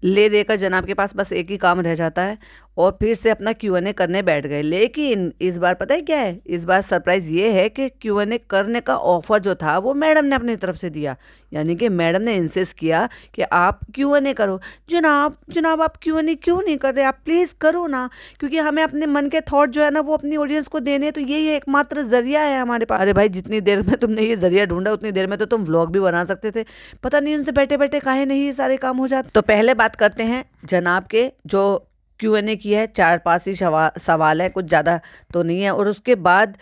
ले देकर जनाब के पास बस एक ही काम रह जाता है और फिर से अपना Q&A करने बैठ गए। लेकिन इस बार पता है क्या है, इस बार सरप्राइज ये है कि Q&A करने का ऑफर जो था वो मैडम ने अपनी तरफ से दिया। यानी कि मैडम ने इंसिस्ट किया कि आप Q&A करो। जनाब जनाब आप Q&A क्यों नहीं कर रहे, आप प्लीज़ करो ना, क्योंकि हमें अपने मन के थॉट जो है ना वो अपनी ऑडियंस को देने, तो यही एकमात्र जरिया है हमारे पास। अरे भाई, जितनी देर में तुमने ये जरिया ढूंढा उतनी देर में तो तुम व्लॉग भी बना सकते थे। पता नहीं उनसे बैठे बैठे काहे नहीं ये सारे काम हो जाते। तो पहले बात करते हैं जनाब के जो Q&A किया है, 4-5 ही सवाल है, कुछ ज़्यादा तो नहीं है। और उसके बाद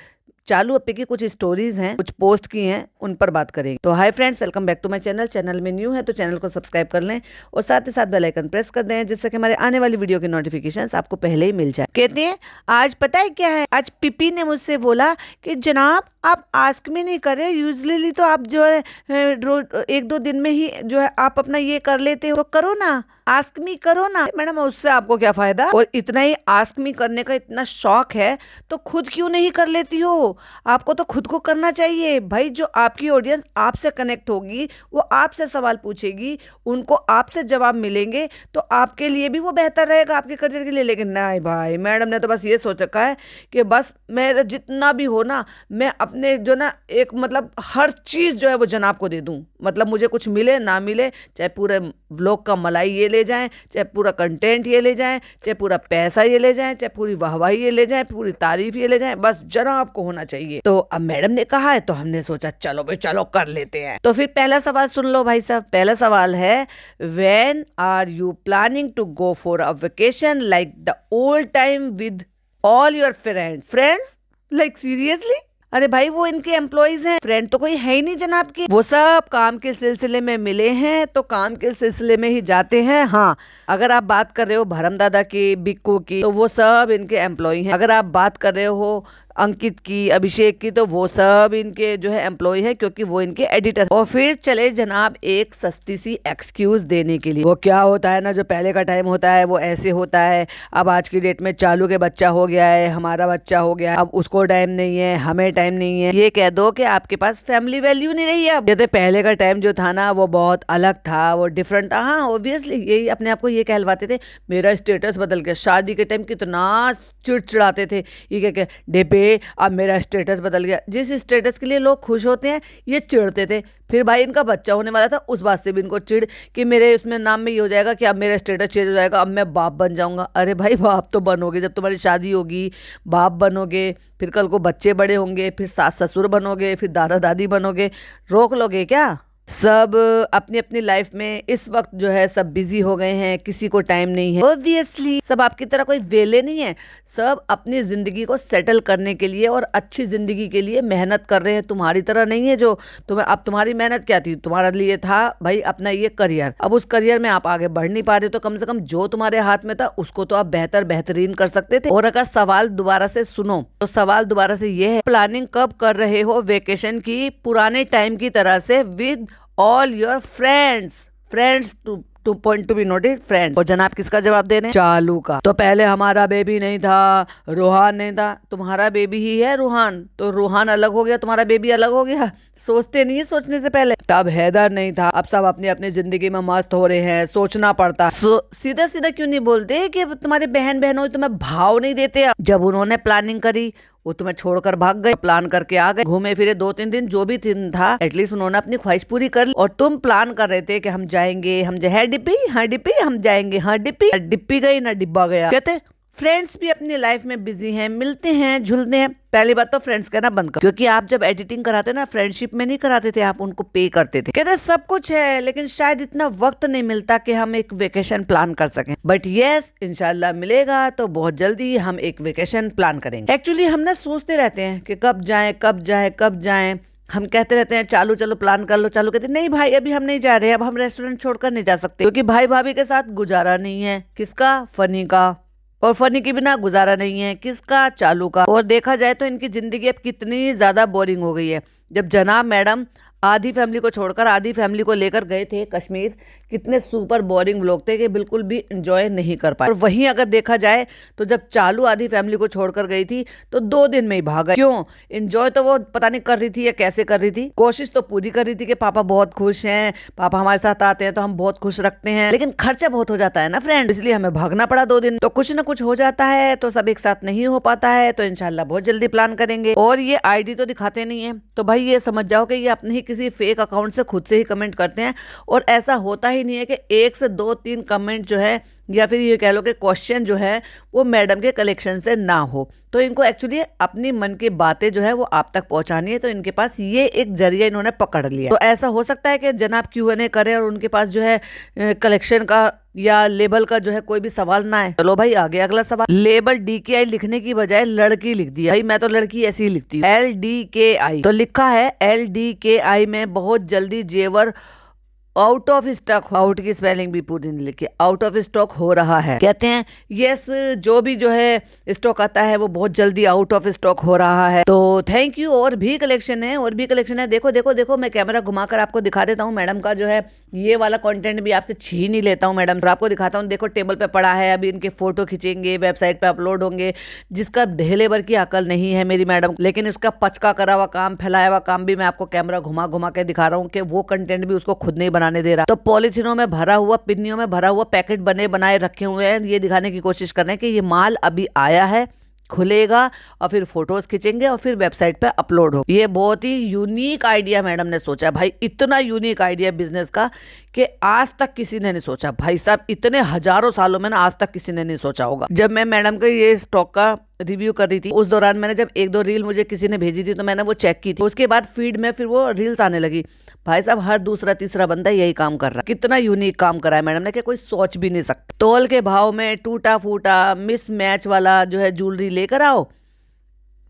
चालू अप्पी की कुछ स्टोरीज हैं, कुछ पोस्ट की हैं, उन पर बात करेंगे। तो hi friends, welcome back to my channel. Channel में न्यू है तो चैनल को सब्सक्राइब कर लें और साथ ही साथ बेल आइकन प्रेस कर दें, जिससे कि हमारे आने वाली वीडियो की नोटिफिकेशंस आपको पहले ही मिल जाए। कहते हैं आज पता है क्या है, आज पिपी ने मुझसे बोला कि जनाब आप आस्क में नहीं कर रहे, यूजली तो आप जो है 1-2 दिन में ही जो है आप अपना ये कर लेते हो, तो करो ना, आस्क मी करो ना। मैडम उससे आपको क्या फायदा, और इतना ही आस्क मी करने का इतना शौक है तो खुद क्यों नहीं कर लेती हो। आपको तो खुद को करना चाहिए भाई। जो आपकी ऑडियंस आपसे कनेक्ट होगी, वो आपसे सवाल पूछेगी, उनको आपसे जवाब मिलेंगे, तो आपके लिए भी वो बेहतर रहेगा, आपके करियर के लिए। लेकिन नहीं भाई, मैडम ने तो बस ये सोच रखा है कि बस मेरा जितना भी हो ना, मैं अपने जो ना एक मतलब हर चीज़ जो है वो जनाब को दे दूं। मतलब मुझे कुछ मिले ना मिले, चाहे पूरे व्लॉग का मलाई ये ले जाएं, चाहे पूरा कंटेंट ये ले जाएं, चाहे पूरा पैसा ये ले जाएं, चाहे पूरी वाहवाही ये ले जाएं, पूरी तारीफ ये ले जाएं, बस जनाब को होना चाहिए। तो अब मैडम ने कहा है तो हमने सोचा चलो भाई चलो कर लेते हैं। तो फिर पहला सवाल सुन लो भाई साहब। पहला सवाल है, when are you planning to go for a vacation like the old time with all your friends like seriously. अरे भाई, वो इनके एम्प्लॉइज हैं, फ्रेंड तो कोई है ही नहीं जनाब के। वो सब काम के सिलसिले में मिले हैं तो काम के सिलसिले में ही जाते हैं। हाँ, अगर आप बात कर रहे हो भरम दादा की, बिक्कू की, तो वो सब इनके एम्प्लॉय हैं। अगर आप बात कर रहे हो अंकित की, अभिषेक की, तो वो सब इनके जो है एम्प्लॉय हैं, क्योंकि वो इनके एडिटर। और फिर चले जनाब एक सस्ती सी एक्सक्यूज देने के लिए। वो क्या होता है ना, जो पहले का टाइम होता है वो ऐसे होता है। अब आज की डेट में चालू के बच्चा हो गया है, हमारा बच्चा हो गया है, अब उसको टाइम नहीं है, हमें टाइम नहीं है। ये कह दो कि आपके पास फैमिली वैल्यू नहीं रही है। अब जैसे पहले का टाइम जो था ना वो बहुत अलग था, वो डिफरेंट था। हाँ ऑब्वियसली यही अपने आप को ये कहलवाते थे, मेरा स्टेटस बदल गया। शादी के टाइम कितना चिड़चिड़ाते थे, ये क्या डेबे अब मेरा स्टेटस बदल गया। जिस स्टेटस के लिए लोग खुश होते हैं ये चिढ़ते थे। फिर भाई इनका बच्चा होने वाला था, उस बात से भी इनको चिढ़ कि मेरे उसमें नाम में ये हो जाएगा कि अब मेरा स्टेटस चेंज हो जाएगा, अब मैं बाप बन जाऊंगा। अरे भाई, बाप तो बनोगे जब तुम्हारी शादी होगी, बाप बनोगे, फिर कल को बच्चे बड़े होंगे, फिर सास ससुर बनोगे, फिर दादा दादी बनोगे। रोक लोगे क्या? सब अपनी अपनी लाइफ में इस वक्त जो है सब बिजी हो गए हैं, किसी को टाइम नहीं है। ऑब्वियसली सब आपकी तरह कोई वेले नहीं है, सब अपनी जिंदगी को सेटल करने के लिए और अच्छी जिंदगी के लिए मेहनत कर रहे हैं। तुम्हारी तरह नहीं है जो तुम्हें, अब तुम्हारी मेहनत क्या थी, तुम्हारे लिए था भाई अपना ये करियर। अब उस करियर में आप आगे बढ़ नहीं पा रहे हो, तो कम से कम जो तुम्हारे हाथ में था उसको तो आप बेहतरीन कर सकते थे। और अगर सवाल दोबारा से सुनो तो सवाल दोबारा से ये है, प्लानिंग कब कर रहे हो वेकेशन की, पुराने टाइम की तरह से, with all your friends two point to be noted, friends. और जनाब किसका जवाब दे रहे हैं? चालू का। तो पहले हमारा बेबी नहीं था, रूहान नहीं था, तुम्हारा बेबी ही है रूहान। तो रूहान अलग हो गया, तुम्हारा बेबी अलग हो गया। सोचते नहीं है सोचने से पहले। तब हैदर नहीं था, अब सब अपनी अपनी जिंदगी में मस्त हो रहे हैं, सोचना पड़ता। सीधा सीधा क्यों नहीं बोलते कि तुम्हारे बहन बहनों तुम्हें भाव नहीं देते। जब उन्होंने प्लानिंग करी वो तुम्हें छोड़कर भाग गए, प्लान करके आ गए, घूमे फिरे 2-3 दिन, जो भी दिन था एटलीस्ट उन्होंने अपनी ख्वाहिश पूरी कर ली। और तुम प्लान कर रहे थे कि हम जाएंगे, हम है डिप्पी, हाँ डिप्पी हम जाएंगे, हाँ डिप्पी। डिप्पी गई ना डिब्बा गया। कहते फ्रेंड्स भी अपनी लाइफ में बिजी हैं, मिलते हैं झुलते हैं। पहली बात तो फ्रेंड्स कहना बंद करो, क्योंकि आप जब एडिटिंग कराते ना फ्रेंडशिप में नहीं कराते थे, आप उनको पे करते थे। कहते सब कुछ है लेकिन शायद इतना वक्त नहीं मिलता कि हम एक वेकेशन प्लान कर सकें। बट यस, इंशाल्लाह मिलेगा तो बहुत जल्दी हम एक वेकेशन प्लान करेंगे। एक्चुअली हम ना सोचते रहते हैं कि कब जाएं कब जाएं कब जाएं। हम कहते रहते हैं चालू चलो प्लान कर लो, चालू कहते नहीं भाई अभी हम नहीं जा रहे, अब हम रेस्टोरेंट छोड़कर नहीं जा सकते, क्योंकि भाई भाभी के साथ गुजारा नहीं है। किसका? फनी का। और फनी के बिना गुजारा नहीं है किसका? चालू का। और देखा जाए तो इनकी जिंदगी अब कितनी ज्यादा बोरिंग हो गई है। जब जनाब मैडम आधी फैमिली को छोड़कर आधी फैमिली को लेकर गए थे कश्मीर। कितने सुपर बोरिंग व्लॉग थे कि बिल्कुल भी एंजॉय नहीं कर पाए। और वहीं अगर देखा जाए तो जब चालू आधी फैमिली को छोड़कर गई थी तो 2 दिन में ही भाग गई। क्यों? एंजॉय तो वो पता नहीं कर रही थी या कैसे कर रही थी, कोशिश तो पूरी कर रही थी कि पापा बहुत खुश हैं, पापा हमारे साथ आते हैं तो हम बहुत खुश रखते हैं, लेकिन खर्चा बहुत हो जाता है ना फ्रेंड, इसलिए हमें भागना पड़ा 2 दिन। तो कुछ ना कुछ हो जाता है, तो सब एक साथ नहीं हो पाता है, तो इंशाल्लाह बहुत जल्दी प्लान करेंगे। और ये आईडी तो दिखाते नहीं है, तो भाई ये समझ जाओ कि ये अपने ही किसी फेक अकाउंट से खुद से ही कमेंट करते हैं। और ऐसा होता ही नहीं है कि 1 से 2-3 कमेंट जो है, या फिर ये कह लो कि क्वेश्चन जो है वो मैडम के कलेक्शन से ना हो। तो इनको एक्चुअली अपनी मन की बातें जो है वो आप तक पहुंचानी है, तो इनके पास ये एक जरिया इन्होंने पकड़ लिया। तो ऐसा हो सकता है कि जनाब Q&A करें और उनके पास जो है कलेक्शन का या लेबल का जो है कोई भी सवाल ना है। चलो भाई आगे अगला सवाल। लेबल DKI लिखने की बजाय लड़की लिख दिया। भाई मैं तो लड़की ऐसी ही लिखती हूँ, LDKI। तो लिखा है LDKI में बहुत जल्दी जेवर आउट ऑफ स्टॉक। आउट की स्पेलिंग भी पूरी नहीं लिखी, आउट ऑफ स्टॉक हो रहा है। कहते हैं यस, जो भी जो है स्टॉक आता है वो बहुत जल्दी आउट ऑफ स्टॉक हो रहा है। तो थैंक यू। और भी कलेक्शन है, और भी कलेक्शन है। देखो देखो देखो, मैं कैमरा घुमाकर आपको दिखा देता हूँ मैडम का जो है ये वाला कंटेंट भी आपसे छीन ही लेता हूँ मैडम, और आपको दिखाता हूँ। देखो टेबल पे पड़ा है, अभी इनके फोटो खींचेंगे, वेबसाइट पे अपलोड होंगे, जिसका ढेले भर की अकल नहीं है मेरी मैडम, लेकिन उसका पचका करा हुआ काम, फैलाया हुआ काम भी मैं आपको कैमरा घुमा घुमा के दिखा रहा हूँ कि वो कंटेंट भी उसको खुद नहीं बनाने दे रहा। तो पॉलिथीनों में भरा हुआ, पिन्नियों में भरा हुआ पैकेट बने बनाए रखे हुए हैं, ये दिखाने की कोशिश कर रहे हैं कि ये माल अभी आया है, खुलेगा और फिर फोटोज खींचेंगे और फिर वेबसाइट पे अपलोड हो। ये बहुत ही यूनिक आइडिया मैडम ने सोचा भाई, इतना यूनिक आइडिया बिजनेस का कि आज तक किसी ने नहीं सोचा भाई साहब, इतने हजारों सालों में ना आज तक किसी ने नहीं सोचा होगा। जब मैं मैडम के ये स्टॉक का रिव्यू कर रही थी उस दौरान मैंने जब 1-2 रील मुझे किसी ने भेजी थी तो मैंने वो चेक की थी। उसके बाद फीड में फिर वो रील्स आने लगी। भाई साहब हर दूसरा तीसरा बंदा यही काम कर रहा है। कितना यूनिक काम करा है मैडम ने कि कोई सोच भी नहीं सकता। तोल के भाव में टूटा फूटा मिस मैच वाला जो है ज्वेलरी लेकर आओ,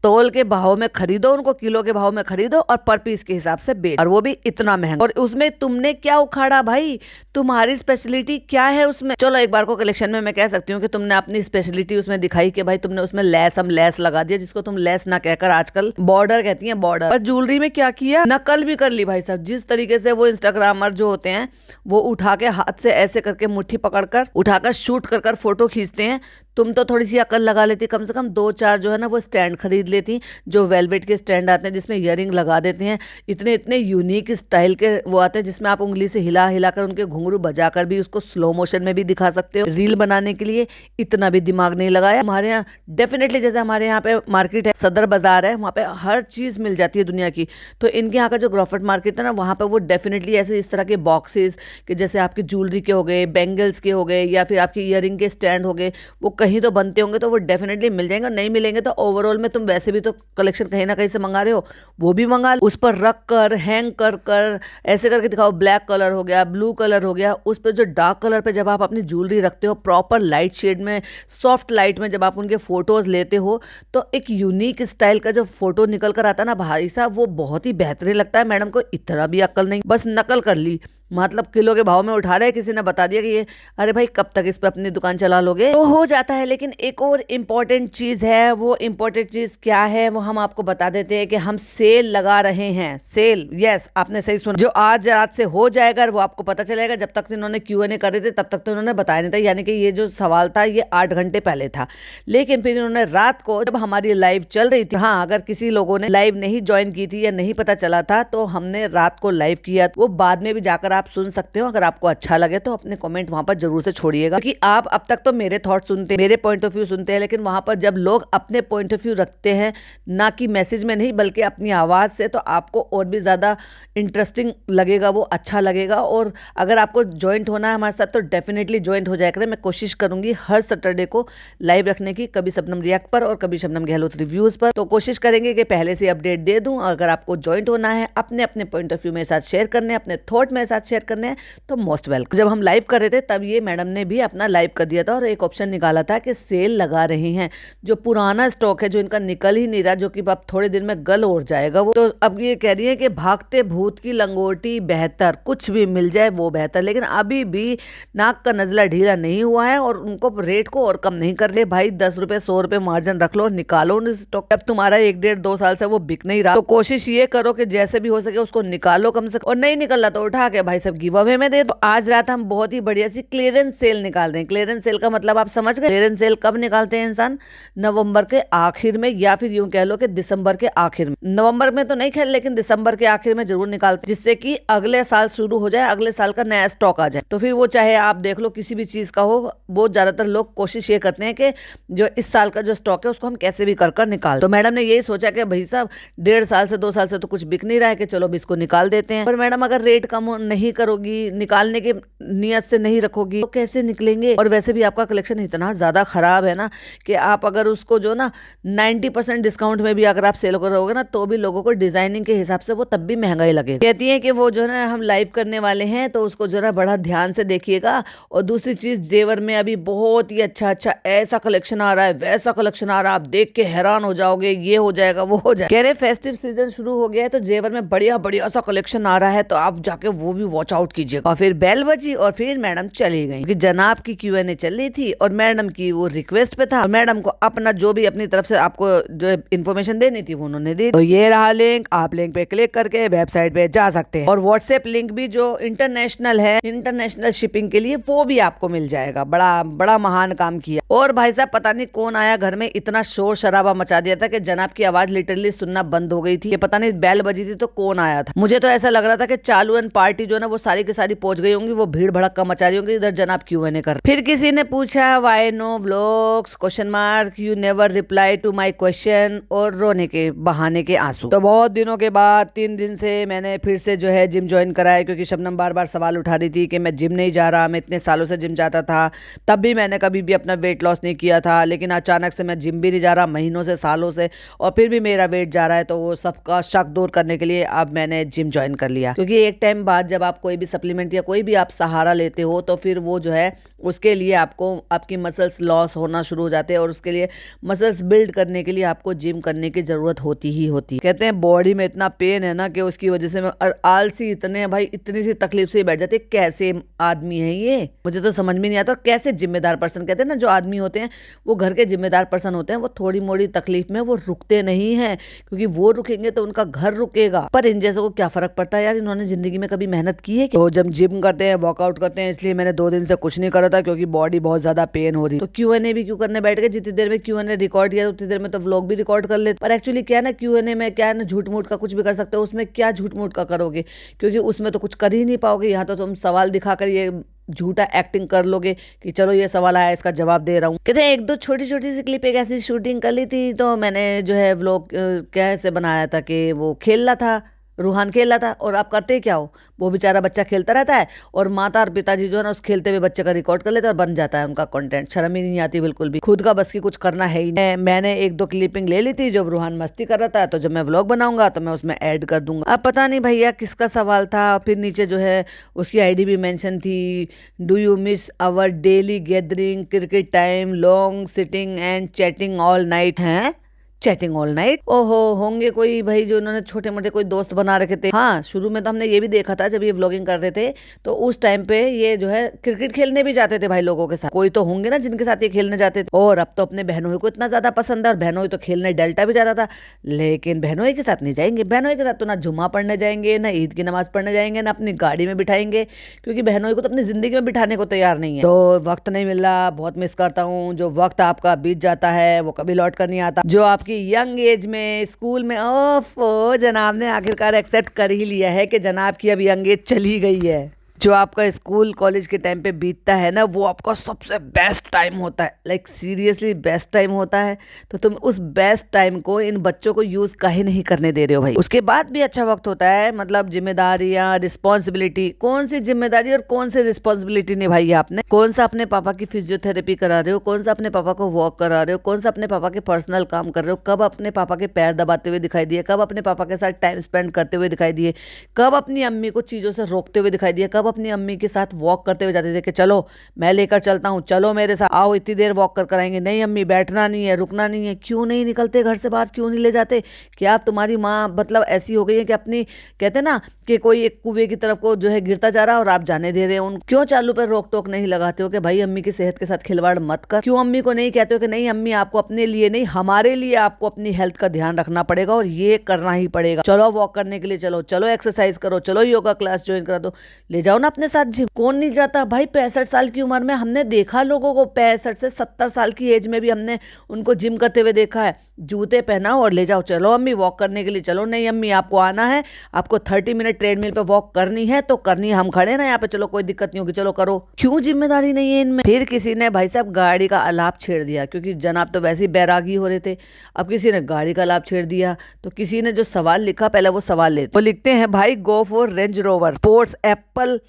तोल के भाव में खरीदो, उनको किलो के भाव में खरीदो और पर पीस के हिसाब से बेच, और वो भी इतना महंगा। और उसमें तुमने क्या उखाड़ा भाई, तुम्हारी स्पेशलिटी क्या है उसमें? चलो एक बार को कलेक्शन में मैं कह सकती हूँ कि तुमने अपनी स्पेशलिटी उसमें दिखाई कि भाई तुमने उसमें लेस लगा दिया, जिसको तुम लेस ना कहकर आजकल बॉर्डर कहती हैं, बॉर्डर। और ज्वेलरी में क्या किया, नकल भी कर ली भाई साहब। जिस तरीके से वो इंस्टाग्रामर जो होते हैं वो उठा के हाथ से ऐसे करके मुट्ठी पकड़कर उठाकर शूट कर फोटो खींचते हैं, तुम तो थोड़ी सी अकल लगा लेती, कम से कम 2-4 जो है ना वो स्टैंड खरीद लेती, जो वेलवेट के स्टैंड आते हैं जिसमें ईयरिंग लगा देते हैं। इतने इतने यूनिक स्टाइल के वो आते हैं जिसमें आप उंगली से हिला हिला कर उनके घुंघरू बजाकर भी उसको स्लो मोशन में भी दिखा सकते हो। रील बनाने के लिए इतना भी दिमाग नहीं लगाया हमारे यहाँ। डेफिनेटली जैसे हमारे यहाँ पे मार्केट है, सदर बाजार है, वहाँ पे हर चीज़ मिल जाती है दुनिया की। तो इनके यहाँ का जो ग्रोफर्ट मार्केट है ना, वहाँ पे वो डेफिनेटली ऐसे इस तरह के बॉक्सेस कि जैसे आपकी ज्वेलरी के हो गए, बैंगल्स के हो गए, या फिर आपके ईयरिंग के स्टैंड हो गए, वो कहीं तो बनते होंगे तो वो डेफिनेटली मिल जाएंगे। नहीं मिलेंगे तो ओवरऑल में तुम वैसे भी तो कलेक्शन कहीं ना कहीं से मंगा रहे हो, वो भी मंगा लो। उस पर रख कर हैंग कर ऐसे करके दिखाओ। ब्लैक कलर हो गया, ब्लू कलर हो गया, उस पर जो डार्क कलर पे जब आप अपनी ज्वेलरी रखते हो प्रॉपर लाइट शेड में, सॉफ्ट लाइट में, जब आप उनके फोटोज लेते हो तो एक यूनिक स्टाइल का जो फोटो निकल कर आता है ना भाई साहब, वो बहुत ही बेहतरीन लगता है। मैडम को इतना भी अक्ल नहीं, बस नकल कर ली। मतलब किलो के भाव में उठा रहे, किसी ने बता दिया कि ये, अरे भाई कब तक इस पे अपनी दुकान चला लोगे, तो हो जाता है। लेकिन एक और इम्पोर्टेंट चीज है, वो इम्पोर्टेंट चीज क्या है वो हम आपको बता देते हैं कि हम सेल लगा रहे हैं। सेल, यस आपने सही सुना, जो आज रात से हो जाएगा वो आपको पता चलेगा। जब तक इन्होंने Q&A करे थे तब तक तो इन्होंने बताया नहीं था, यानी कि ये जो सवाल था ये 8 घंटे पहले था। लेकिन फिर इन्होंने रात को जब हमारी लाइव चल रही थी, हाँ अगर किसी लोगों ने लाइव नहीं ज्वाइन की थी या नहीं पता चला था तो हमने रात को लाइव किया, वो बाद में भी जाकर आप सुन सकते हो। अगर आपको अच्छा लगे तो अपने कमेंट वहां पर जरूर से छोड़िएगा, क्योंकि आप अब तक तो मेरे थॉट सुनते हैं, मेरे पॉइंट ऑफ व्यू सुनते हैं, लेकिन वहां पर जब लोग अपने पॉइंट ऑफ व्यू रखते हैं, ना कि मैसेज में नहीं बल्कि अपनी आवाज से, तो आपको और भी ज्यादा इंटरेस्टिंग लगेगा, वो अच्छा लगेगा। और अगर आपको ज्वाइंट होना है हमारे साथ तो डेफिनेटली ज्वाइंट हो जाया करें। मैं कोशिश करूंगी हर सैटरडे को लाइव रखने की, कभी शबनम रिएक्ट पर और कभी शबनम गहलोत रिव्यूज पर। तो कोशिश करेंगे कि पहले से अपडेट दे दूं। अगर आपको ज्वाइंट होना है, अपने अपने पॉइंट ऑफ व्यू मेरे साथ शेयर करने, अपने थॉट मेरे साथ साथ शेयर करने हैं तो मोस्ट वेलकम। जब हम लाइव कर रहे थे तब ये मैडम ने भी अपना लाइव कर दिया था और एक ऑप्शन निकाला था कि सेल लगा रहे हैं। जो पुराना स्टॉक है जो इनका निकल ही नहीं रहा, जो कि अब थोड़े दिन में गल हो जाएगा वो, तो अब ये कह रही है कि भागते भूत की लंगोटी बेहतर, कुछ भी मिल जाए वो बेहतर। लेकिन अभी भी नाक का नजला ढीला नहीं हुआ है और उनको रेट को और कम नहीं कर रहे। भाई 10 रुपए 100 रुपए मार्जिन रख लो, निकालो स्टॉक। अब तुम्हारा 1 1.5 2 साल से वो बिक नहीं रहा तो कोशिश ये करो कि जैसे भी हो सके उसको निकालो कम से कम, और नहीं निकल रहा तो उठा के भाई सब गिव अवे में दे दो। आज रात हम बहुत ही बढ़िया सी क्लियरेंस सेल निकाल रहे हैं। क्लियरेंस सेल का मतलब आप समझ गए। क्लियरेंस सेल कब निकालते हैं इंसान? नवंबर के आखिर में, या फिर यूं कह लो कि दिसंबर के आखिर में। नवंबर में तो नहीं खेल, लेकिन दिसंबर के आखिर में जरूर निकालते हैं, जिससे कि अगले साल शुरू हो जाए, अगले साल का नया स्टॉक आ जाए। तो फिर वो चाहे आप देख लो किसी भी चीज का हो, वो ज्यादातर लोग कोशिश ये करते हैं कि जो इस साल का जो स्टॉक है उसको हम कैसे भी कर कर निकाल। तो मैडम ने यही सोचा कि भाई साहब 1.5 साल से 2 साल से तो कुछ बिक नहीं रहा है कि चलो अब इसको निकाल देते हैं। पर मैडम अगर रेट कम नहीं करोगी, निकालने की नियत से नहीं रखोगी तो कैसे निकलेंगे? और वैसे भी आपका कलेक्शन इतना ज्यादा खराब है ना कि आप अगर उसको जो ना 90% डिस्काउंट में भी अगर आप सेल करोगे ना तो भी लोगों को डिजाइनिंग के हिसाब से वो तब भी महंगा ही लगेगा। कहती है कि वो जो है ना हम लाइव करने वाले हैं तो उसको जो है बड़ा ध्यान से देखिएगा। और दूसरी चीज, जेवर में अभी बहुत ही अच्छा अच्छा ऐसा कलेक्शन आ रहा है, वैसा कलेक्शन आ रहा है, आप देख के हैरान हो जाओगे, ये हो जाएगा वो हो जाएगा। कह रहे फेस्टिव सीजन शुरू हो गया है तो जेवर में बढ़िया बढ़िया सा कलेक्शन आ रहा है, तो आप जाके वो भी वॉच आउट कीजिएगा। और फिर बेल बजी और फिर मैडम चली गई, क्योंकि जनाब की Q&A चल रही थी और मैडम की वो रिक्वेस्ट पे था। और मैडम को अपना जो भी अपनी तरफ से आपको जो इन्फॉर्मेशन देनी थी वो उन्होंने दी। तो ये रहा लिंक, आप लिंक पे क्लिक करके वेबसाइट पे जा सकते हैं। और व्हाट्सएप लिंक भी जो इंटरनेशनल है, इंटरनेशनल शिपिंग के लिए, वो भी आपको मिल जाएगा। बड़ा बड़ा महान काम किया। और भाई साहब पता नहीं कौन आया घर में, इतना शोर शराबा मचा दिया था कि जनाब की आवाज लिटरली सुनना बंद हो गई थी। पता नहीं बेल बजी थी तो कौन आया था। मुझे तो ऐसा लग रहा था कि चालू एंड पार्टी जो है ना वो सारी की सारी पहुंच गई होंगी, वो भीड़ भड़क मचा रही होंगी, इधर जनाब Q&A कर। फिर किसी ने पूछा why no vlogs question mark, you never reply to my question, और रोने के बहाने के आंसू। तो बहुत दिनों के बाद 3 दिन से मैंने फिर से जो है जिम ज्वाइन करा है, क्योंकि शबनम बार बार सवाल उठा रही थी कि मैं जिम नहीं जा रहा। मैं इतने सालों से जिम जाता था, तब भी मैंने कभी भी अपना वेट लॉस नहीं किया था, लेकिन अचानक से मैं जिम भी नहीं जा रहा महीनों से, सालों से, और फिर भी मेरा वेट जा रहा है। तो वो सबका शक दूर करने के लिए अब मैंने जिम ज्वाइन कर लिया, क्योंकि एक टाइम बाद जब आप कोई भी सप्लीमेंट या कोई भी आप सहारा लेते हो तो फिर वो जो है उसके लिए आपको आपकी मसल्स लॉस होना शुरू हो जाते हैं, और उसके लिए मसल्स बिल्ड करने के लिए आपको जिम करने की जरूरत होती ही होती है। कहते हैं बॉडी में इतना पेन है ना कि उसकी वजह से मैं आलसी इतने हैं भाई, इतनी सी तकलीफ से ही बैठ जाते। कैसे आदमी है ये, मुझे तो समझ में नहीं आता। कैसे जिम्मेदार पर्सन, कहते हैं ना जो आदमी होते हैं वो घर के जिम्मेदार पर्सन होते हैं, वो थोड़ी मोड़ी तकलीफ में वो रुकते नहीं है, क्योंकि वो रुकेंगे तो उनका घर रुकेगा। पर इन जैसे को क्या फर्क पड़ता है यार, इन्होंने जिंदगी में कभी मेहनत की है? तो जब जिम करते हैं, वर्कआउट करते हैं, इसलिए मैंने 2 दिन से कुछ नहीं करा था, क्योंकि बॉडी बहुत ज्यादा पेन हो रही। तो Q&A भी क्यों करने बैठ गए? जितनी देर में Q&A रिकॉर्ड किया उतनी देर में तो व्लॉग भी रिकॉर्ड कर लेते। पर एक्चुअली क्या है ना, Q&A में क्या है ना, झूठ मूठ का कुछ भी कर सकते हो, उसमें क्या झूठ मूठ का करोगे, क्योंकि उसमें तो कुछ कर ही नहीं पाओगे। यहाँ तो तुम सवाल दिखाकर ये झूठा एक्टिंग कर लोगे कि चलो ये सवाल आया इसका जवाब दे रहा हूँ। कहते हैं 1 2 छोटी छोटी सी क्लिप एक ऐसी शूटिंग कर ली थी, तो मैंने जो है व्लॉग कैसे बनाया था कि वो खेल रहा था, रूहान खेल रहा था, और आप करते क्या हो, वो बेचारा बच्चा खेलता रहता है और माता और पिताजी जो है ना उस खेलते हुए बच्चे का रिकॉर्ड कर लेते हैं और बन जाता है उनका कंटेंट। शर्म ही नहीं आती बिल्कुल भी, खुद का बस की कुछ करना है ही नहीं। मैंने 1 2 क्लिपिंग ले ली थी जब रूहान मस्ती कर रहा था, तो जब मैं व्लॉग बनाऊंगा तो मैं उसमें ऐड कर दूंगा। अब पता नहीं भैया किसका सवाल था। फिर नीचे जो है उसकी आईडी भी मेंशन थी, do you miss our daily gathering, cricket time, long sitting and chatting all night. है चैटिंग ऑल नाइट, ओहो होंगे कोई भाई जो उन्होंने छोटे मोटे कोई दोस्त बना रखे थे। हाँ, शुरू में तो हमने ये भी देखा था जब ये व्लॉगिंग कर रहे थे तो उस टाइम पे ये जो है क्रिकेट खेलने भी जाते थे भाई लोगों के साथ। कोई तो होंगे ना जिनके साथ ये खेलने जाते थे। और अब तो अपने बहनोई को इतना ज्यादा पसंद है, और बहनोई तो खेलने डेल्टा भी जाता था, लेकिन बहनोई के साथ नहीं जाएंगे। बहनोई के साथ तो ना जुम्मा पढ़ने जाएंगे, ना ईद की नमाज पढ़ने जाएंगे, ना अपनी गाड़ी में बिठाएंगे, क्योंकि बहनोई को तो अपनी जिंदगी में बिठाने को तैयार नहीं है। तो वक्त नहीं मिल रहा, बहुत मिस करता हूँ। जो वक्त आपका बीत जाता है वो कभी लौट कर नहीं आता। जो आपकी यंग एज में स्कूल में, ओफ जनाब ने आखिरकार एक्सेप्ट कर ही लिया है कि जनाब की अब यंग एज चली गई है। जो आपका स्कूल कॉलेज के टाइम पे बीतता है ना, वो आपका सबसे बेस्ट टाइम होता है, लाइक सीरियसली बेस्ट टाइम होता है। तो तुम उस बेस्ट टाइम को इन बच्चों को यूज काहे नहीं करने दे रहे हो भाई। उसके बाद भी अच्छा वक्त होता है, मतलब जिम्मेदारियां, रिस्पॉन्सिबिलिटी। कौन सी जिम्मेदारी और कौन सी रिस्पॉन्सिबिलिटी निभाई है आपने? कौन सा अपने पापा की फिजियोथेरेपी करा रहे हो? कौन सा अपने पापा को वॉक करा रहे हो? कौन सा अपने पापा के पर्सनल काम कर रहे हो? कब अपने पापा के पैर दबाते हुए दिखाई दिए? कब अपने पापा के साथ टाइम स्पेंड करते हुए दिखाई दिए? कब अपनी अम्मी को चीजों से रोकते हुए दिखाई दिए? कब अपनी अम्मी के साथ वॉक करते हुए जाते थे कि चलो मैं लेकर चलता हूँ, चलो मेरे साथ आओ, इतनी देर वॉक कर आएंगे? नहीं अम्मी, बैठना नहीं है, रुकना नहीं है। क्यों नहीं निकलते घर से बाहर? क्यों नहीं ले जाते? क्या तुम्हारी माँ मतलब ऐसी हो गई है कि अपनी, कहते ना कि कोई एक कुएं की तरफ को जो है गिरता जा रहा है और आप जाने दे रहे हो उन? क्यों चालू पर रोक टोक नहीं लगाते हो कि भाई अम्मी की सेहत के साथ खिलवाड़ मत कर? क्यों अम्मी को नहीं कहते हो कि नहीं अम्मी, आपको अपने लिए नहीं, हमारे लिए आपको अपनी हेल्थ का ध्यान रखना पड़ेगा और ये करना ही पड़ेगा। चलो वॉक करने के लिए चलो, चलो एक्सरसाइज करो, चलो योगा क्लास ज्वाइन करा दो, ले जाओ ना अपने साथ जिम। कौन नहीं जाता भाई? 65 साल की उम्र में हमने देखा लोगों को, 65 से 70 साल की एज में भी हमने उनको जिम करते हुए देखा है। जूते पहनाओ और ले जाओ, चलो अम्मी वॉक करने के लिए चलो। नहीं अम्मी, आपको आना है, आपको 30 मिनट ट्रेडमिल पे वॉक करनी है तो करनी है, हम खड़े हैं ना यहाँ पे, चलो कोई दिक्कत नहीं होगी, चलो करो। क्यों जिम्मेदारी नहीं है इनमें? फिर किसी ने भाई साहब गाड़ी का आलाप छेड़ दिया, क्योंकि जनाब तो वैसे ही बैरागी हो रहे थे। अब किसी ने गाड़ी का आलाप छेड़ दिया, तो किसी ने जो सवाल लिखा, पहले वो सवाल लेते, वो लिखते हैं भाई, go for range rover sports Apple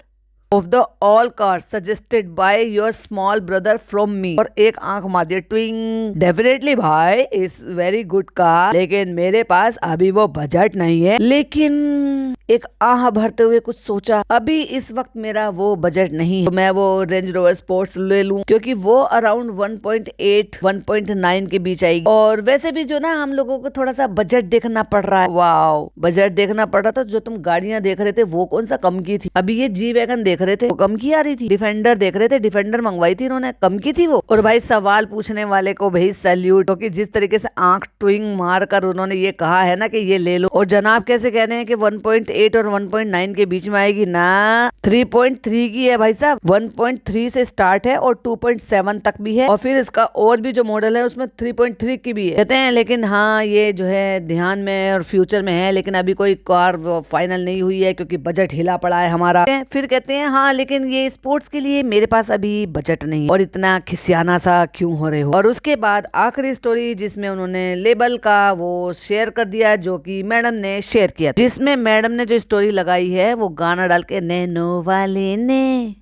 of the all cars suggested by your small brother from me. और एक आंख मार दिया, ट्विंग। डेफिनेटली भाई इज वेरी गुड कार, लेकिन मेरे पास अभी वो बजट नहीं है। लेकिन एक आह भरते हुए कुछ सोचा, अभी इस वक्त मेरा वो बजट नहीं है, तो मैं वो रेंज रोवर स्पोर्ट्स ले लूं, क्योंकि वो अराउंड 1.8 1.9 के बीच आएगी। और वैसे भी जो ना हम लोगों को थोड़ा सा बजट देखना पड़ रहा है। वाओ, बजट देखना पड़ रहा था। जो तुम गाड़ियां देख रहे थे वो कौन सा कम की थी? अभी ये जी वैगन देख रहे थे, वो कम की आ रही थी। डिफेंडर देख रहे थे, डिफेंडर मंगवाई थी इन्होंने, कम की थी वो। और भाई सवाल पूछने वाले को भाई सैल्यूट, क्योंकि जिस तरीके से आंख ट्विंग मार कर उन्होंने ये कहा है ना कि ये ले लो। और जनाब कैसे कह रहे हैं कि 1.8 और 1.9 के बीच में आएगी ना, 3.3 की है भाई साहब। 1.3 से स्टार्ट है और 2.7 तक भी है, और फिर इसका और भी जो मॉडल है उसमें 3.3 की भी है कहते हैं। लेकिन हाँ, ये जो है ध्यान में और फ्यूचर में है, लेकिन अभी कोई कार फाइनल नहीं हुई है क्योंकि बजट हिला पड़ा है हमारा। फिर कहते हैं हाँ, लेकिन ये स्पोर्ट्स के लिए मेरे पास अभी बजट नहीं, और इतना खिसियाना सा क्यों हो रहे हो। और उसके बाद आखिरी स्टोरी जिसमें उन्होंने लेबल का वो शेयर कर दिया, जो कि मैडम ने शेयर किया, जिसमें मैडम ने जो स्टोरी लगाई है वो गाना डाल के, नैनो वाले ने,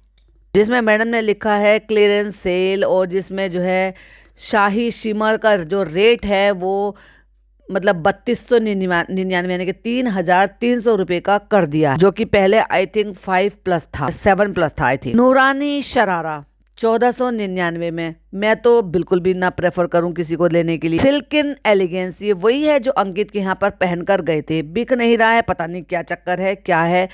जिसमें मैडम ने लिखा है क्लियरेंस सेल, और जिसमें जो है शाही शिमर का जो रेट है वो मतलब 3299 यानी कि 3300 रुपए का कर दिया, जो कि पहले आई थिंक 5+ था, 7+ था आई थिंक। नूरानी शरारा 1499 में। मैं तो बिल्कुल भी ना प्रेफर करूं किसी को लेने के लिए। सिल्किन एलिगेंस, ये वही है जो अंकित के यहाँ पर पहनकर गए थे, बिक नहीं रहा है, पता नहीं क्या चक्कर है, क्या है।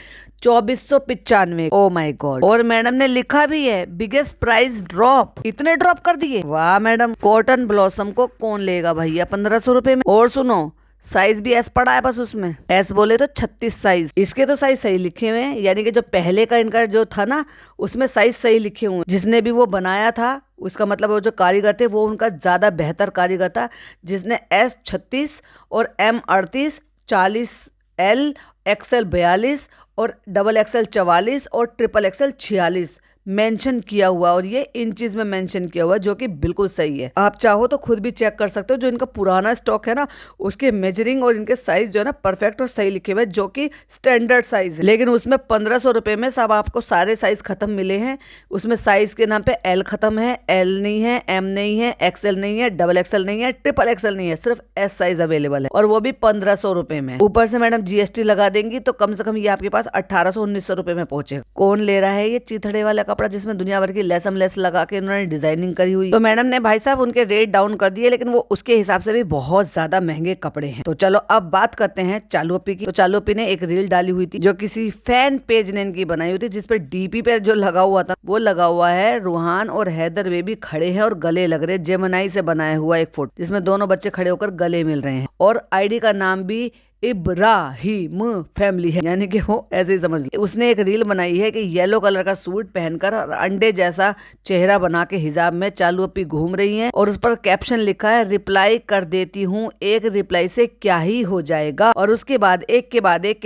2495, ओ माय गॉड। और मैडम ने लिखा भी है बिगेस्ट प्राइस ड्रॉप, इतने ड्रॉप कर दिए, वाह मैडम। कॉटन ब्लॉसम को कौन लेगा भैया 1500 रुपए में। और सुनो, साइज भी एस पड़ा है बस, उसमें एस बोले तो 36 साइज। इसके तो साइज सही लिखे हुए हैं, यानी कि जो पहले का इनका जो था ना उसमें साइज सही लिखे हुए हैं। जिसने भी वो बनाया था उसका मतलब वो जो कारीगर थे वो उनका ज्यादा बेहतर कारीगर था, जिसने S 36 और M 38, 40 L, XL 42 और XXL 44 और XXL 46 मेंशन किया हुआ, और ये इंचेस में मेंशन किया हुआ, जो कि बिल्कुल सही है। आप चाहो तो खुद भी चेक कर सकते हो, जो इनका पुराना स्टॉक है ना उसके मेजरिंग और इनके साइज जो है ना परफेक्ट और सही लिखे हुए, जो कि स्टैंडर्ड साइज है। लेकिन उसमें 1500 रुपए में सब आपको सारे साइज खत्म मिले हैं। उसमें साइज के नाम पे L खत्म है, L नहीं है, M नहीं है, XL नहीं है, XXL नहीं है, XXL नहीं है, सिर्फ S साइज अवेलेबल है, और वो भी 1500 रुपए में। ऊपर से मैडम GST लगा देंगी तो कम से कम ये आपके पास 1800-1900 रुपए में पहुंचेगा। कौन ले रहा है ये चीथड़े वाला कपड़ा जिसमें दुनिया भर की लेसम लेस लगा के उन्होंने डिजाइनिंग करी हुई। तो मैडम ने भाई साहब उनके रेट डाउन कर दिए, लेकिन वो उसके हिसाब से भी बहुत ज्यादा महंगे कपड़े हैं। तो चलो अब बात करते हैं चालुअप्पी की। तो चालुअप्पी ने एक रील डाली हुई थी जो किसी फैन पेज ने इनकी बनाई हुई थी, जिसपे DP पे जो लगा हुआ था वो लगा हुआ है रूहान और हैदर बेबी खड़े हैं और गले लग रहे, जेमिनाई से बनाया हुआ एक फोटो जिसमें दोनों बच्चे खड़े होकर गले मिल रहे हैं, और आईडी का नाम भी इब्राहिम फैमिली है, यानी कि वो ऐसे ही समझ लो। उसने एक रील बनाई है कि येलो कलर का सूट पहनकर अंडे जैसा चेहरा बना के हिजाब में चालुअप्पी घूम रही हैं, और उस पर कैप्शन लिखा है रिप्लाई कर देती हूँ, एक रिप्लाई से क्या ही हो जाएगा। और उसके बाद एक के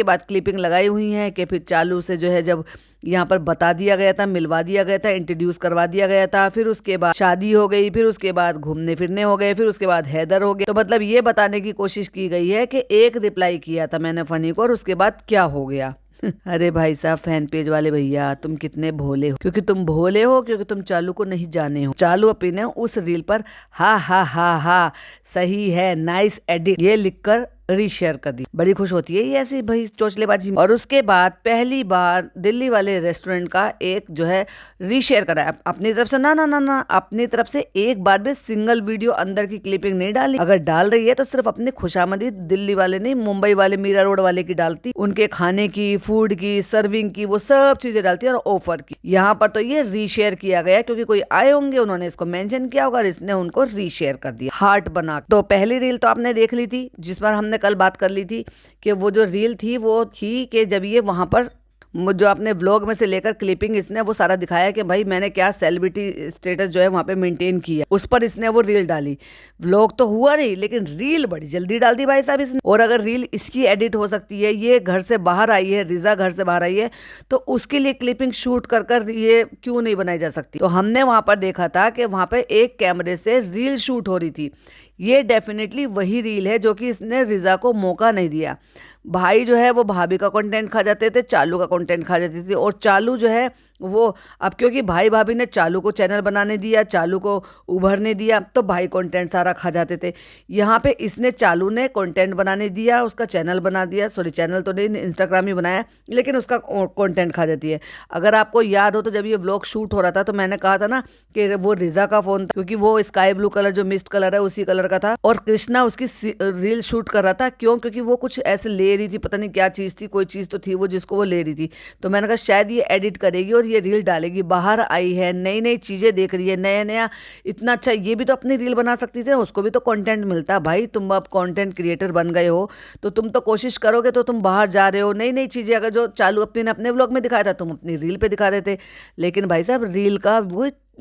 बाद क्लिपिंग लगाई हुई है कि फिर चालू से जो है जब यहाँ पर बता दिया गया था, मिलवा दिया गया था, इंट्रोड्यूस करवा दिया गया था। फिर उसके बाद शादी हो गई, फिर उसके बाद घूमने फिरने हो गए, फिर उसके बाद हैदर हो गए। तो मतलब ये बताने की कोशिश की गई है कि एक रिप्लाई किया था मैंने फनी को और उसके बाद क्या हो गया। अरे भाई साहब, फैन पेज वाले भैया तुम कितने भोले हो, क्योंकि तुम भोले हो, क्योंकि तुम चालू को नहीं जाने हो। चालू अपी ने उस रील पर हा हा हा हा सही है, नाइस एडिट, ये लिखकर रीशेयर कर दी। बड़ी खुश होती है ये ऐसी भाई चोचलेबाजी में। और उसके बाद पहली बार दिल्ली वाले रेस्टोरेंट का एक जो है रीशेयर करा अपनी तरफ से, ना अपनी तरफ से एक बार भी सिंगल वीडियो अंदर की क्लिपिंग नहीं डाली। अगर डाल रही है तो सिर्फ अपनी खुशामदी दिल्ली वाले नहीं, मुंबई वाले मीरा रोड वाले की डालती, उनके खाने की, फूड की, सर्विंग की, वो सब चीजें डालती है और ऑफर की। यहाँ पर तो ये रीशेयर किया गया क्योंकि कोई आए होंगे, उन्होंने इसको मेंशन किया होगा और इसने उनको रीशेयर कर दिया हार्ट बना। तो पहली रील तो आपने देख ली थी जिस पर हमने कल बात कर ली थी कि वो जो रील थी वो थी कि जब ये वहां पर जो आपने व्लॉग में से लेकर क्लिपिंग इसने वो सारा दिखाया कि भाई मैंने क्या सेलिब्रिटी स्टेटस जो है वहां पे मेंटेन किया, उस पर इसने वो रील डाली। व्लॉग तो हुआ नहीं लेकिन रील बड़ी जल्दी डाल दी भाई साहब इसने। और अगर रील इसकी एडिट हो सकती है, ये घर से बाहर आई है, रिजा घर से बाहर आई है, तो उसके लिए क्लिपिंग शूट कर कर ये क्यों नहीं बनाई जा सकती। तो हमने वहां पर देखा था कि वहां पर एक कैमरे से रील शूट हो रही थी। ये डेफिनेटली वही रील है जो कि इसने रिजा को मौका नहीं दिया। भाई जो है वो भाभी का कंटेंट खा जाते थे, चालू का कंटेंट खा जाती थी। और चालू जो है वो अब क्योंकि भाई भाभी ने चालू को चैनल बनाने दिया, चालू को उभरने दिया, तो भाई कंटेंट सारा खा जाते थे। यहाँ पे इसने चालू ने कंटेंट बनाने दिया, उसका चैनल बना दिया, सॉरी चैनल तो नहीं, इंस्टाग्राम ही बनाया, लेकिन उसका कंटेंट खा जाती है। अगर आपको याद हो तो जब ये व्लॉग शूट हो रहा था तो मैंने कहा था ना कि वो रिजा का फोन था, क्योंकि वो स्काई ब्लू कलर जो मिस्ट कलर है उसी कलर का था और कृष्णा उसकी रील शूट कर रहा था। क्यों? क्योंकि वो कुछ ऐसे ले रही थी, पता नहीं क्या चीज़ थी, कोई चीज़ तो थी वो जिसको वो ले रही थी। तो मैंने कहा शायद ये एडिट करेगी और ये रील डालेगी। बाहर आई है, नई नई चीज़ें देख रही है, नया नया, इतना अच्छा। ये भी तो अपनी रील बना सकती थी, उसको भी तो कंटेंट मिलता। भाई तुम अब कंटेंट क्रिएटर बन गए हो तो तुम तो कोशिश करोगे, तो तुम बाहर जा रहे हो, नई नई चीज़ें अगर जो चालू अपने ने अपने व्लॉग में दिखाया था तुम अपनी रील पे दिखा देते। लेकिन भाई साहब रील का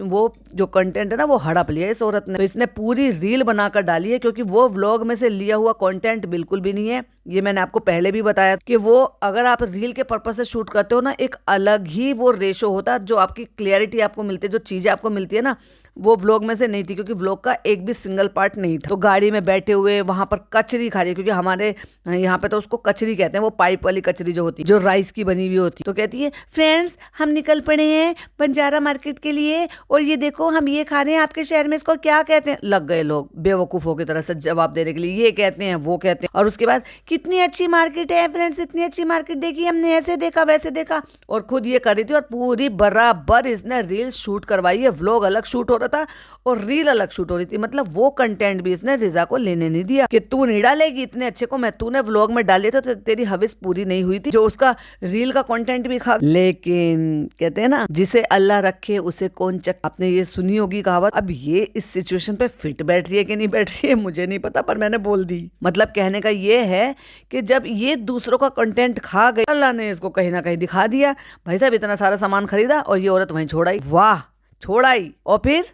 वो जो कंटेंट है ना वो हड़प लिया इस औरत ने। तो इसने पूरी रील बनाकर डाली है क्योंकि वो व्लॉग में से लिया हुआ कंटेंट बिल्कुल भी नहीं है। ये मैंने आपको पहले भी बताया कि वो अगर आप रील के पर्पज से शूट करते हो ना, एक अलग ही वो रेशो होता है, जो आपकी क्लियरिटी आपको मिलती है, जो चीजें आपको मिलती है ना, वो व्लॉग में से नहीं थी। क्योंकि व्लॉग का एक भी सिंगल पार्ट नहीं था। तो गाड़ी में बैठे हुए वहां पर कचरी खा रही है, क्योंकि हमारे यहाँ पे तो उसको कचरी कहते हैं, वो पाइप वाली कचरी जो होती है, जो राइस की बनी हुई होती है। तो कहती है फ्रेंड्स हम निकल पड़े हैं बंजारा मार्केट के लिए और ये देखो हम ये खा रहे हैं, आपके शहर में इसको क्या कहते हैं। लग गए लोग बेवकूफों की तरह से जवाब देने के लिए, ये कहते हैं वो कहते हैं। और उसके बाद कितनी अच्छी मार्केट है फ्रेंड्स, इतनी अच्छी मार्केट देखी हमने, ऐसे देखा वैसे देखा, और खुद ये कर रही थी। और पूरी बराबर इसने रील शूट करवाई है। व्लॉग अलग शूट हो रहा था और रील अलग शूट हो रही थी। मतलब वो कंटेंट भी इसने रिजा को लेने नहीं दिया कि तू नहीं डालेगी इतने अच्छे को, मैं तूने व्लॉग में डाले थे तो तेरी हविस पूरी नहीं हुई थी, जो उसका रील का कंटेंट भी खा। लेकिन कहते हैं ना जिसे अल्लाह रखे उसे कौन चक, आपने ये सुनी होगी कहावत। अब ये इस सिचुएशन पे फिट बैठ रही है कि नहीं बैठ रही है मुझे नहीं पता, पर मैंने बोल दी। मतलब कहने का ये है कि जब ये दूसरों का कंटेंट खा गई, अल्लाह ने इसको कहीं ना कहीं दिखा दिया। भाई साहब इतना सारा सामान खरीदा और ये औरत वहीं छोड़ आई। वाह, छोड़ आई और फिर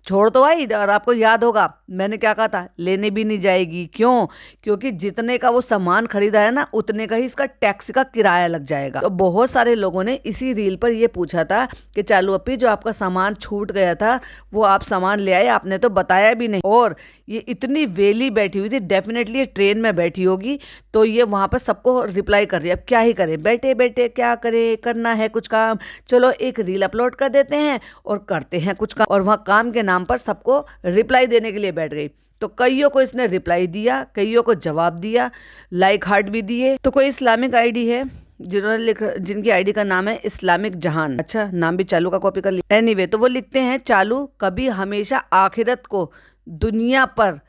छोड़ तो आई। और आपको याद होगा मैंने क्या कहा था, लेने भी नहीं जाएगी। क्यों? क्योंकि जितने का वो सामान खरीदा है ना, उतने का ही इसका टैक्स का किराया लग जाएगा। तो बहुत सारे लोगों ने इसी रील पर ये पूछा था कि चालू अपी जो आपका सामान छूट गया था वो आप सामान ले आए, आपने तो बताया भी नहीं। और ये इतनी वेली बैठी हुई थी, डेफिनेटली ये ट्रेन में बैठी होगी, तो ये वहां पर सबको रिप्लाई कर रही है। अब क्या ही करे, बैठे बैठे क्या करे, करना है कुछ काम, चलो एक रील अपलोड कर देते हैं और करते हैं कुछ काम। और वहां काम के नाम पर सबको रिप्लाई देने के लिए बैठ गई। तो कईयों को इसने रिप्लाई दिया, कईयों को जवाब दिया, लाइक हार्ट भी दिए। तो कोई इस्लामिक आईडी है जिनकी आईडी का नाम है इस्लामिक जहान, अच्छा नाम भी चालू का कॉपी कर लिया। एनीवे तो वो लिखते हैं चालू कभी हमेशा आखिरत को दुनिया पर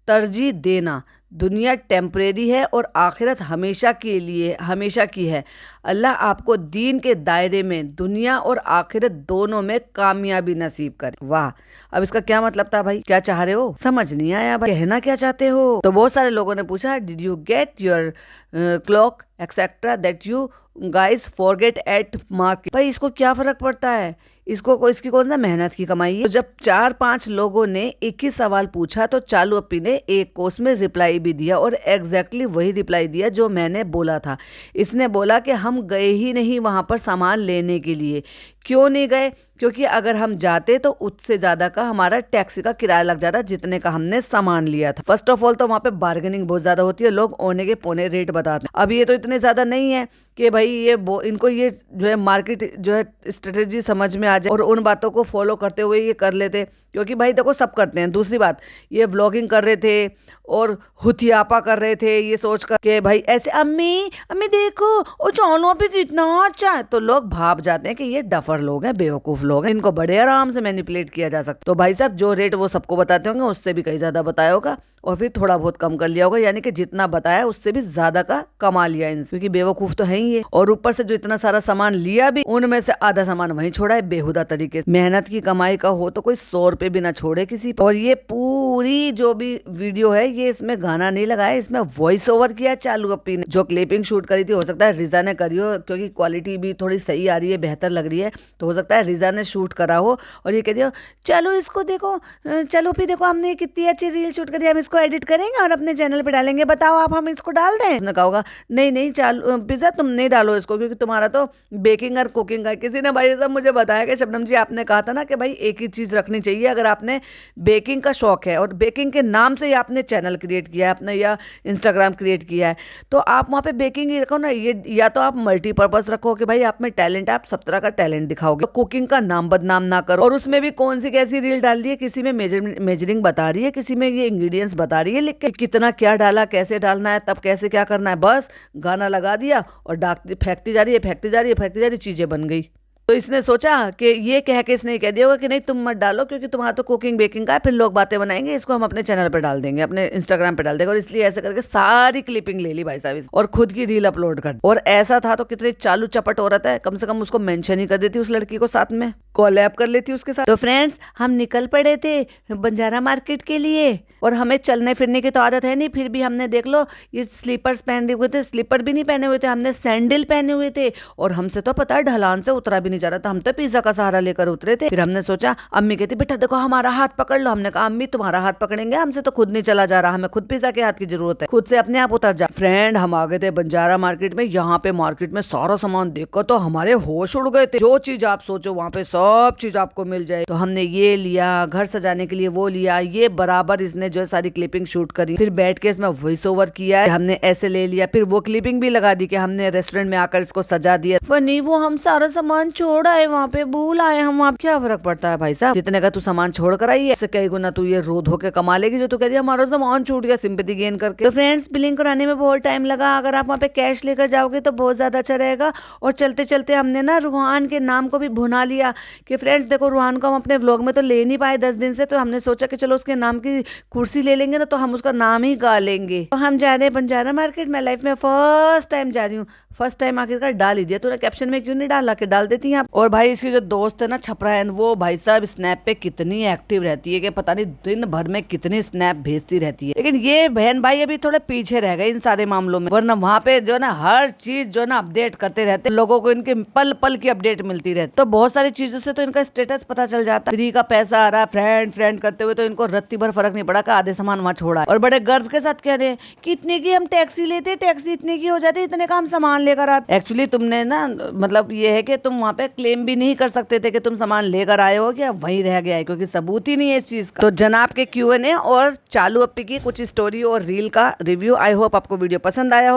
तरजीह देना, दुनिया टेम्परेरी है और आखिरत हमेशा के लिए हमेशा की है। अल्लाह आपको दीन के दायरे में दुनिया और आखिरत दोनों में कामयाबी नसीब करे। वाह, अब इसका क्या मतलब था भाई, क्या चाह रहे हो, समझ नहीं आया भाई, कहना क्या चाहते हो। तो बहुत सारे लोगों ने पूछा did you get your clock etcetera that you guys forget eight market. भाई इसको क्या फर्क पड़ता है, इसकी कौन सा मेहनत की कमाई है। तो जब 4-5 लोगों ने एक ही सवाल पूछा तो चालू अप्पी ने एक को उसमें रिप्लाई भी दिया और एग्जैक्टली वही रिप्लाई दिया जो मैंने बोला था। इसने बोला कि हम गए ही नहीं वहां पर सामान लेने के लिए। क्यों नहीं गए? क्योंकि अगर हम जाते तो उससे ज्यादा का हमारा टैक्सी का किराया लग जाता जितने का हमने सामान लिया था। फर्स्ट ऑफ ऑल तो वहां पे बार्गेनिंग बहुत ज्यादा होती है, लोग औने के पौने रेट बताते हैं। अब ये तो इतने ज्यादा नहीं है कि भाई इनको ये जो है मार्केट जो है स्ट्रेटेजी समझ में आ जाए और उन बातों को फॉलो करते हुए ये कर लेते, क्योंकि भाई देखो सब करते हैं। दूसरी बात, ये व्लॉगिंग कर रहे थे और हुथियापा कर रहे थे ये सोचकर कि भाई ऐसे अम्मी अम्मी देखो ओ चावलों पे कितना अच्छा है, तो लोग भाप जाते हैं कि ये डफर लोग हैं, बेवकूफ लोग हैं, इनको बड़े आराम से मैनिपुलेट किया जा सकता। तो भाई साहब जो रेट वो सबको बताते होंगे उससे भी कहीं ज्यादा बताया होगा और फिर थोड़ा बहुत कम कर लिया होगा, यानी कि जितना बताया उससे भी ज्यादा का कमा लिया इनसे, क्योंकि बेवकूफ तो है ही है। और ऊपर से जो इतना सारा सामान लिया भी उनमें से आधा सामान वहीं छोड़ा है बेहुदा तरीके से। मेहनत की कमाई का हो तो कोई 100 रुपए भी ना छोड़े किसी पर। और ये पूरी जो भी वीडियो है ये इसमें गाना नहीं लगाया, इसमें वॉइस ओवर किया चालू अप्पी ने। जो क्लिपिंग शूट करी थी हो सकता है रिजा ने करी हो, क्योंकि क्वालिटी भी थोड़ी सही आ रही है, बेहतर लग रही है, तो हो सकता है रिजा ने शूट करा हो और ये कह दिया चलो इसको देखो, चलो भी देखो हमने कितनी अच्छी रील शूट करी, हम इसको एडिट करेंगे और अपने चैनल पे डालेंगे, बताओ आप हम इसको डाल दें। उसने कहा होगा नहीं नहीं चालू पिज़्ज़ा तुम नहीं डालो इसको, क्योंकि तुम्हारा तो बेकिंग और कुकिंग का। किसी ने भाई सब मुझे बताया कि शबनम जी आपने कहा था ना कि भाई एक ही चीज रखनी चाहिए, अगर आपने बेकिंग का शौक है और बेकिंग के नाम से ही आपने चैनल क्रिएट किया है अपने या इंस्टाग्राम क्रिएट किया है, तो आप वहाँ पे बेकिंग ही रखो ना। ये या तो आप मल्टीपर्पज रखो कि भाई आप में टैलेंट है, आप सब तरह का टैलेंट दिखाओगे, तो कुकिंग का नाम बदनाम ना करो। और उसमें भी कौन सी कैसी रील डाल रही है, किसी में मेजरिंग बता रही है, किसी में ये इंग्रेडिएंट्स बता रही है लिख के कितना क्या डाला, कैसे डालना है, तब कैसे क्या करना है, बस गाना लगा दिया और फेंकती जा रही है फेंकती जा रही है फेंकती जा रही, चीजें बन गई। तो इसने सोचा कि ये कह के इसने कह दिया होगा कि नहीं तुम मत डालो क्योंकि तुम्हारा तो कुकिंग बेकिंग का है, फिर लोग बातें बनाएंगे, इसको हम अपने चैनल पे डाल देंगे, अपने इंस्टाग्राम पे डाल देंगे। और इसलिए ऐसे करके सारी क्लिपिंग ले ली भाई साहब और खुद की रील अपलोड कर। और ऐसा था तो कितनी चालू चपट औरत है, कम से कम उसको मेंशन ही कर देती उस लड़की को, साथ में कोलैब कर लेती उसके साथ। तो फ्रेंड्स हम निकल पड़े थे बंजारा मार्केट के लिए और हमें चलने फिरने की तो आदत है नहीं, फिर भी हमने देख लो ये स्लीपर्स पहने हुए थे, स्लीपर भी नहीं पहने हुए थे, हमने सैंडल पहने हुए थे और हमसे तो पता है ढलान से उतरा भी नहीं जा रहा था, हम तो पिज्जा का सहारा लेकर उतरे थे। फिर हमने सोचा, अम्मी कहती बेटा देखो हमारा हाथ पकड़ लो, हमने कहा अम्मी तुम्हारा हाथ पकड़ेंगे, हमसे तो खुद नहीं चला जा रहा, हमें खुद पिज्जा के हाथ की जरूरत है, खुद से अपने आप उतर जा। फ्रेंड हम आ गए थे बंजारा मार्केट में, यहाँ पे मार्केट में सारा सामान देखकर तो हमारे होश उड़ गए थे, जो चीज आप सोचो वहां पे सब चीज आपको मिल जाए। तो हमने ये लिया, घर सजाने के लिए वो लिया, ये बराबर इसने जो है सारी क्लिपिंग शूट करी, फिर बैठ के इसमें वॉइस ओवर किया है, हमने ऐसे ले लिया, फिर वो क्लिपिंग भी लगा दी कि हमने रेस्टोरेंट में आकर इसको सजा दिया। फनी वो हम सारा सामान छोड़ आए वहाँ पे, भूल आए हम, आप क्या फर्क पड़ता है भाई साहब, जितने का तू सामान छोड़ कर आई है इससे कई गुना तू ये रो धो के कमा लेगी जो तू कह रही है हमारा सामान छूट गया, सिंपैथी गेन करके। तो फ्रेंड्स बिलिंग कराने में बहुत टाइम लगा, अगर आप वहाँ पे कैश लेकर जाओगे तो बहुत ज्यादा अच्छा रहेगा। और चलते चलते हमने ना रूहान के नाम को भी भुना लिया कि फ्रेंड्स देखो रूहान को हम अपने व्लॉग में तो ले नहीं पाए 10 दिन से, तो हमने सोचा कि चलो उसके नाम की कुर्सी ले लेंगे ना तो हम उसका नाम ही गा लेंगे। तो हम जा रहे हैं बंजारा मार्केट में, लाइफ में फर्स्ट टाइम जा रही हूँ, फर्स्ट टाइम आखिरकार डाल ही दिया, तूने कैप्शन में क्यों नहीं डाला कि डाल देती हैं आप। और भाई इसकी जो दोस्त है ना छपरायन, वो भाई साहब स्नैप पे कितनी एक्टिव रहती है कि पता नहीं दिन भर में कितनी स्नैप भेजती रहती है, लेकिन ये बहन भाई अभी थोड़े पीछे रह गए इन सारे मामलों में, वरना वहाँ पे जो ना हर चीज जो ना अपडेट करते रहते, लोगों को इनके पल पल की अपडेट मिलती रहती, तो बहुत सारी चीजों से तो इनका स्टेटस पता चल जाता है। फ्री का पैसा आ रहा है फ्रेंड फ्रेंड करते हुए, तो इनको रत्ती भर फर्क नहीं पड़ा कि आधे सामान वहाँ छोड़ा है, और बड़े गर्व के साथ कह रहे हैं कि इतने की हम टैक्सी लेते, टैक्सी इतने की हो जाती, इतने का हम सामान लेकर आते। एक्चुअली तुमने ना मतलब ये है कि तुम वहाँ पे क्लेम भी नहीं कर सकते थे कि तुम सामान लेकर आए हो या वहीं रह गया है, क्योंकि सबूत ही नहीं है इस चीज का। तो जनाब के Q&A और चालू अप्पी की कुछ स्टोरी और रील का रिव्यू, आई होप आपको वीडियो पसंद आया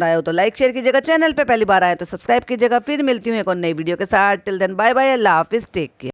हो तो लाइक शेयर कीजिएगा, चैनल पे पहली बार आए तो सब्सक्राइब कीजिएगा। फिर मिलती हूँ एक और नई वीडियो के साथ, टिल देन बाय बाय, अल्लाह हाफिज, टेक केयर।